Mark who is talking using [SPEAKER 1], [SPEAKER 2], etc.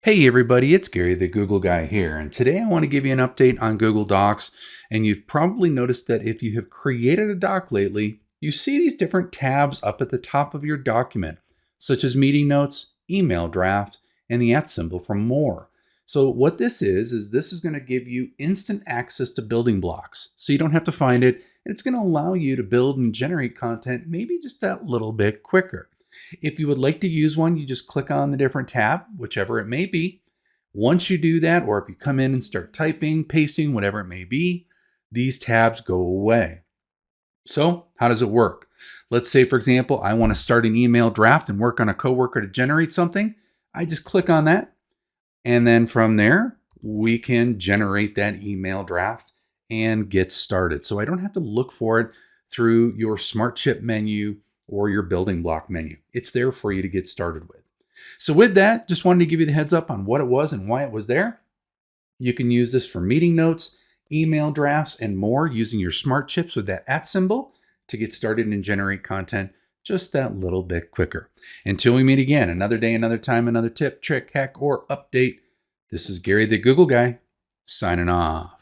[SPEAKER 1] Hey everybody, it's Gary the Google Guy here, and today I want to give you an update on Google Docs. And you've probably noticed that if you have created a doc lately, you see these different tabs up at the top of your document, such as meeting notes, email draft, and the @ symbol for more. So what this is this is going to give you instant access to building blocks, so you don't have to find it, and it's going to allow you to build and generate content maybe just that little bit quicker. If you would like to use one, you just click on the different tab, whichever it may be. Once you do that, or if you come in and start typing, pasting, whatever it may be, these tabs go away. So how does it work? Let's say, for example, I want to start an email draft and work on a coworker to generate something. I just click on that. And then from there, we can generate that email draft and get started. So I don't have to look for it through your Smart Chip menu or your building block menu. It's there for you to get started with. So with that, just wanted to give you the heads up on what it was and why it was there. You can use this for meeting notes, email drafts, and more using your Smart Chips with that @ symbol to get started and generate content just that little bit quicker. Until we meet again, another day, another time, another tip, trick, hack, or update. This is Gary the Google Guy, signing off.